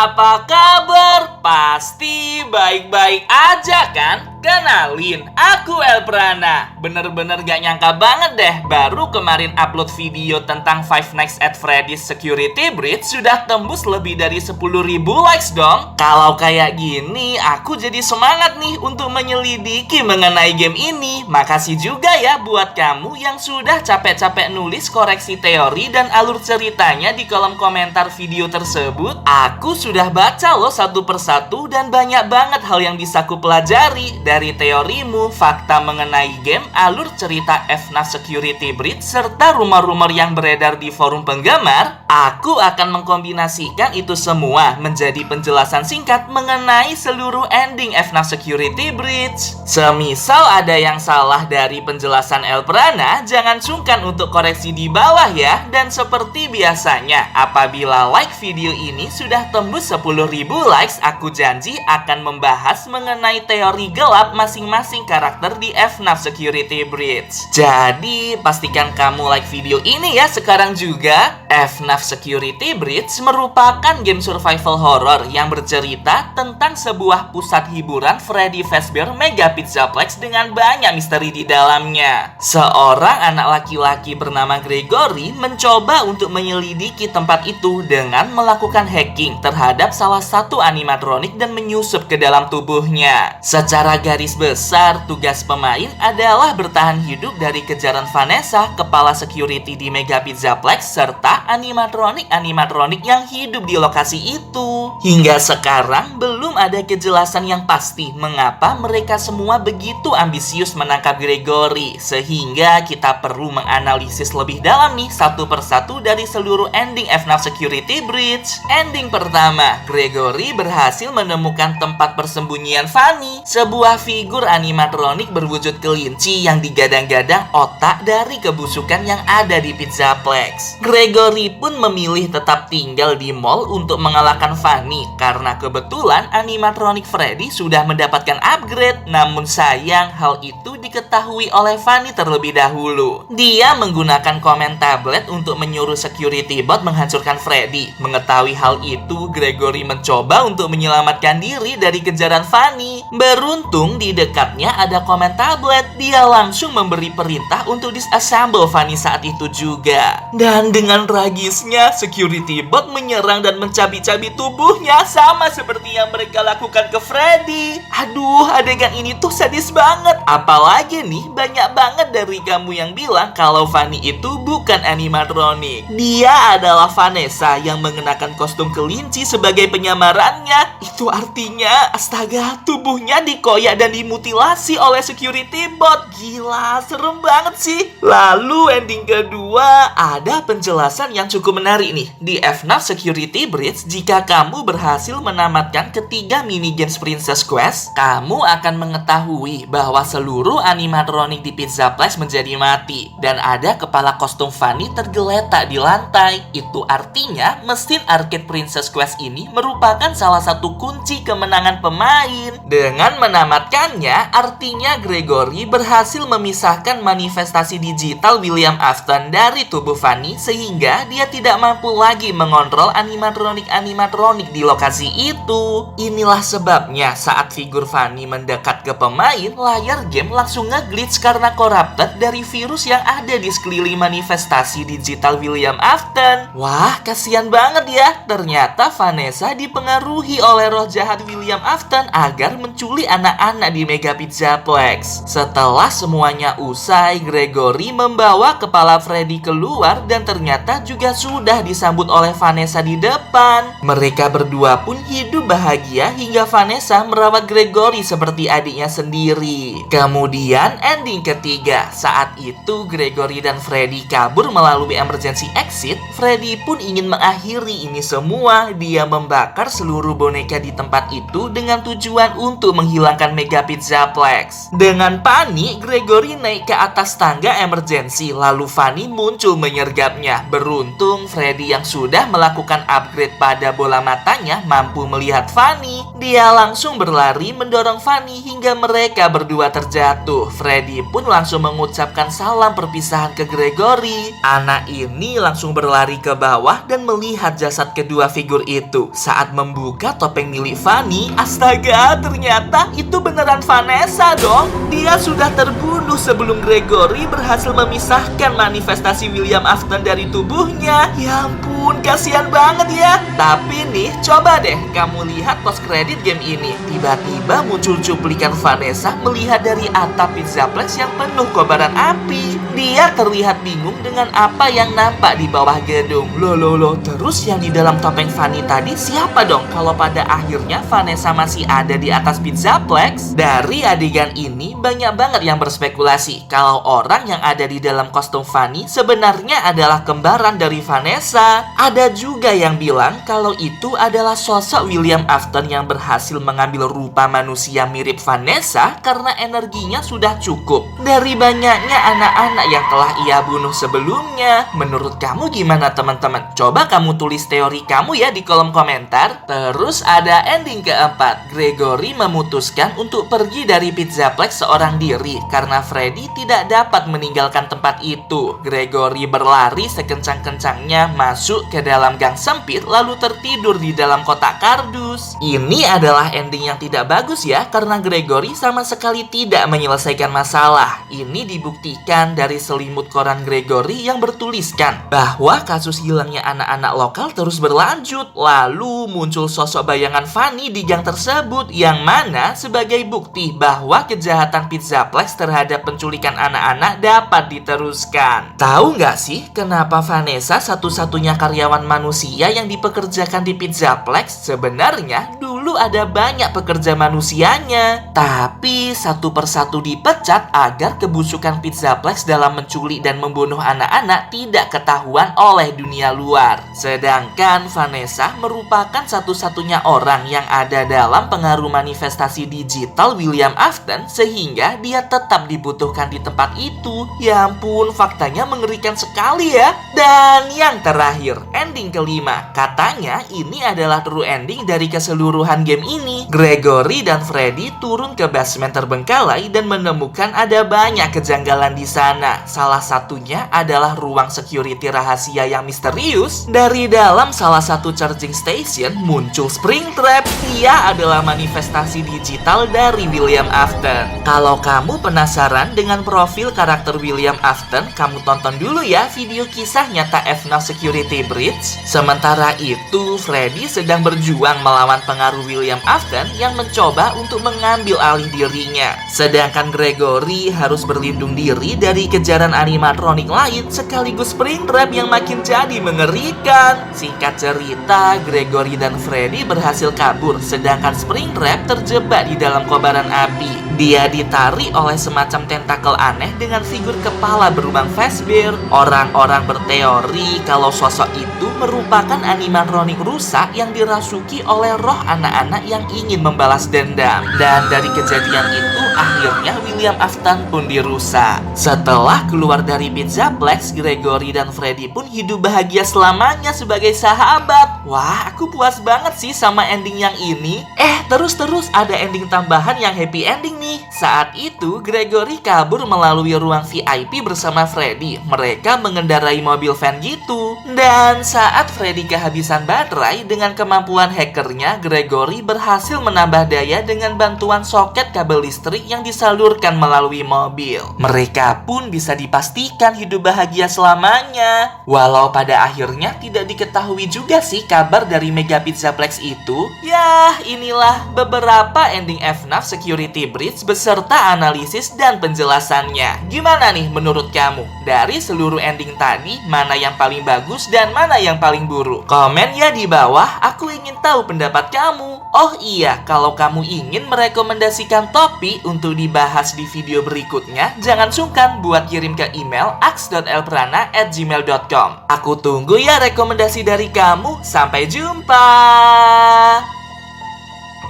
Apa kabar? Pasti baik-baik aja kan? Kenalin, aku Elprana. Bener-bener gak nyangka banget deh, baru kemarin upload video tentang Five Nights at Freddy's Security Breach sudah tembus lebih dari 10.000 likes dong. Kalau kayak gini, aku jadi semangat nih untuk menyelidiki mengenai game ini. Makasih juga ya buat kamu yang sudah capek-capek nulis koreksi teori dan alur ceritanya di kolom komentar video tersebut. Aku sudah baca loh satu persatu dan banyak banget hal yang bisa kupelajari. Dari teorimu, fakta mengenai game, alur cerita FNAF Security Breach, serta rumor-rumor yang beredar di forum penggemar, aku akan mengkombinasikan itu semua menjadi penjelasan singkat mengenai seluruh ending FNAF Security Breach. Semisal ada yang salah dari penjelasan Elprana, jangan sungkan untuk koreksi di bawah ya. Dan seperti biasanya, apabila like video ini sudah tembus 10.000 likes, aku janji akan membahas mengenai teori gelap masing-masing karakter di FNAF Security Breach. Jadi, pastikan kamu like video ini ya sekarang juga. FNAF Security Breach merupakan game survival horror yang bercerita tentang sebuah pusat hiburan Freddy Fazbear Mega Pizzaplex dengan banyak misteri di dalamnya. Seorang anak laki-laki bernama Gregory mencoba untuk menyelidiki tempat itu dengan melakukan hacking terhadap salah satu animatronik dan menyusup ke dalam tubuhnya. Secara garis besar, tugas pemain adalah bertahan hidup dari kejaran Vanessa, kepala security di Mega Pizzaplex, serta animatronik-animatronik yang hidup di lokasi itu. Hingga sekarang, belum ada kejelasan yang pasti mengapa mereka semua begitu ambisius menangkap Gregory, sehingga kita perlu menganalisis lebih dalam nih satu persatu dari seluruh ending FNAF Security Breach. Ending pertama, Gregory berhasil menemukan tempat persembunyian Fanny, sebuah figur animatronik berwujud kelinci yang digadang-gadang otak dari kebusukan yang ada di Pizzaplex. Gregory pun memilih tetap tinggal di mall untuk mengalahkan Fanny karena kebetulan animatronik Freddy sudah mendapatkan upgrade. Namun sayang, hal itu diketahui oleh Fanny terlebih dahulu. Dia menggunakan komen tablet untuk menyuruh security bot menghancurkan Freddy. Mengetahui hal itu, Gregory mencoba untuk menyelamatkan diri dari kejaran Fanny. Beruntung di dekatnya ada komen tablet. Dia langsung memberi perintah untuk disassemble Fanny saat itu juga. Dan dengan tragisnya, security bot menyerang dan mencabik-cabik tubuhnya sama seperti yang mereka lakukan ke Freddy. Aduh, adegan ini tuh sadis banget. Apalagi nih, banyak banget dari kamu yang bilang kalau Fanny itu bukan animatronik. Dia adalah Vanessa yang mengenakan kostum kelinci sebagai penyamarannya. Itu artinya, astaga, tubuhnya dikoyak dan dimutilasi oleh security bot. Gila, serem banget sih. Lalu ending kedua, ada penjelasan yang cukup menarik nih. Di FNAF Security Breach, jika kamu berhasil menamatkan ketiga minigames Princess Quest, kamu akan mengetahui bahwa seluruh animatronik di Pizzaplex menjadi mati. Dan ada kepala kostum Fanny tergeletak di lantai. Itu artinya mesin arcade Princess Quest ini merupakan salah satu kunci kemenangan pemain. Dengan menamatkannya, artinya Gregory berhasil memisahkan manifestasi digital William Afton dari tubuh Fanny sehingga dia tidak mampu lagi mengontrol animatronik-animatronik di lokasi itu. Inilah sebabnya saat figur Fanny mendekat ke pemain, layar game langsung nge-glitch karena corrupted dari virus yang ada di sekeliling manifestasi digital William Afton. Wah, kasihan banget ya. Ternyata Vanessa dipengaruhi oleh roh jahat William Afton agar menculik anak-anak di Mega Pizzaplex. Setelah semuanya usai, Gregory membawa kepala Freddy keluar dan ternyata juga sudah disambut oleh Vanessa di depan. Mereka berdua pun hidup bahagia hingga Vanessa merawat Gregory seperti adiknya sendiri. Kemudian ending ketiga, saat itu Gregory dan Freddy kabur melalui emergency exit. Freddy pun ingin mengakhiri ini semua. Dia membakar seluruh boneka di tempat itu dengan tujuan untuk menghilangkan Mega Mega Pizzaplex. Dengan panik, Gregory naik ke atas tangga emergensi, lalu Fanny muncul menyergapnya. Beruntung, Freddy yang sudah melakukan upgrade pada bola matanya mampu melihat Fanny. Dia langsung berlari mendorong Fanny hingga mereka berdua terjatuh. Freddy pun langsung mengucapkan salam perpisahan ke Gregory. Anak ini langsung berlari ke bawah dan melihat jasad kedua figur itu. Saat membuka topeng milik Fanny, astaga, ternyata itu beneran Vanessa dong. Dia sudah terbunuh sebelum Gregory berhasil memisahkan manifestasi William Afton dari tubuhnya. Ya ampun, kasihan banget ya. Tapi nih, coba deh kamu lihat post credit game ini. Tiba-tiba muncul cuplikan Vanessa melihat dari atap Pizzaplex yang penuh kobaran api. Dia terlihat bingung dengan apa yang nampak di bawah gedung. Loh, terus yang di dalam topeng Fanny tadi siapa dong? Kalau pada akhirnya Vanessa masih ada di atas Pizzaplex. Dari adegan ini banyak banget yang berspekulasi kalau orang yang ada di dalam kostum Fanny sebenarnya adalah kembaran dari Vanessa. Ada juga yang bilang kalau itu adalah sosok William Afton yang berhasil mengambil rupa manusia mirip Vanessa karena energinya sudah cukup dari banyaknya anak-anak yang telah ia bunuh sebelumnya. Menurut kamu gimana teman-teman? Coba kamu tulis teori kamu ya di kolom komentar. Terus ada ending keempat. Gregory memutuskan untuk pergi dari Pizzaplex seorang diri karena Freddy tidak dapat meninggalkan tempat itu. Gregory berlari sekencang-kencangnya masuk ke dalam gang sempit lalu tertidur di dalam kotak kardus. Ini adalah ending yang tidak bagus ya karena Gregory sama sekali tidak menyelesaikan masalah. Ini dibuktikan dari selimut koran Gregory yang bertuliskan bahwa kasus hilangnya anak-anak lokal terus berlanjut. Lalu muncul sosok bayangan Fanny di gang tersebut yang mana sebagai bukti bahwa kejahatan Pizzaplex terhadap penculikan anak-anak dapat diteruskan. Tahu nggak sih kenapa Vanessa satu-satunya karyawan manusia yang dipekerjakan di Pizzaplex? Sebenarnya dulu ada banyak pekerja manusianya, tapi satu persatu dipecat agar kebusukan Pizzaplex dalam menculik dan membunuh anak-anak tidak ketahuan oleh dunia luar. Sedangkan Vanessa merupakan satu-satunya orang yang ada dalam pengaruh manifestasi digital William Afton sehingga dia tetap dibutuhkan di tempat itu. Ya ampun, faktanya mengerikan sekali ya. Dan yang terakhir, ending kelima. Katanya ini adalah true ending dari keseluruhan game ini. Gregory dan Freddy turun ke basement terbengkalai dan menemukan ada banyak kejanggalan di sana. Salah satunya adalah ruang security rahasia yang misterius. Dari dalam salah satu charging station muncul Springtrap. Dia adalah manifestasi digital dari William Afton. Kalau kamu penasaran dengan profil karakter William Afton, kamu tonton dulu ya video kisah nyata FNAF Security Breach. Sementara itu, Freddy sedang berjuang melawan pengaruh William Afton yang mencoba untuk mengambil alih dirinya. Sedangkan Gregory harus berlindung diri dari kejaran animatronik lain sekaligus Springtrap yang makin jadi mengerikan. Singkat cerita, Gregory dan Freddy berhasil kabur sedangkan Springtrap terjebak di dalam kobaran api. Dia ditarik oleh semacam tentakel aneh dengan figur kepala berlubang Fazbear. Orang-orang berteori kalau sosok itu merupakan animatronik rusak yang dirasuki oleh roh anak-anak yang ingin membalas dendam. Dan dari kejadian itu, akhirnya William Afton pun dirusak. Setelah keluar dari Pizzaplex, Gregory dan Freddy pun hidup bahagia selamanya sebagai sahabat. Wah, aku puas banget sih sama ending yang ini. Terus ada ending tambahan yang happy ending nih. Saat itu, Gregory kabur melalui ruang VIP bersama Freddy. Mereka mengendarai mobil van gitu. Dan saat Freddy kehabisan baterai, dengan kemampuan hackernya, Gregory berhasil menambah daya dengan bantuan soket kabel listrik yang disalurkan melalui mobil. Mereka pun bisa dipastikan hidup bahagia selamanya. Walau pada akhirnya tidak diketahui juga sih kabar dari Mega Pizzaplex itu. Yah, inilah beberapa ending FNAF Security Breach beserta analisis dan penjelasannya. Gimana nih menurut kamu? Dari seluruh ending tadi, mana yang paling bagus dan mana yang paling buruk? Komen ya di bawah, aku ingin tahu pendapat kamu. Oh iya, kalau kamu ingin merekomendasikan topik untuk dibahas di video berikutnya, jangan sungkan buat kirim ke email aks.elprana@gmail.com. Aku tunggu ya rekomendasi dari kamu. Sampai jumpa.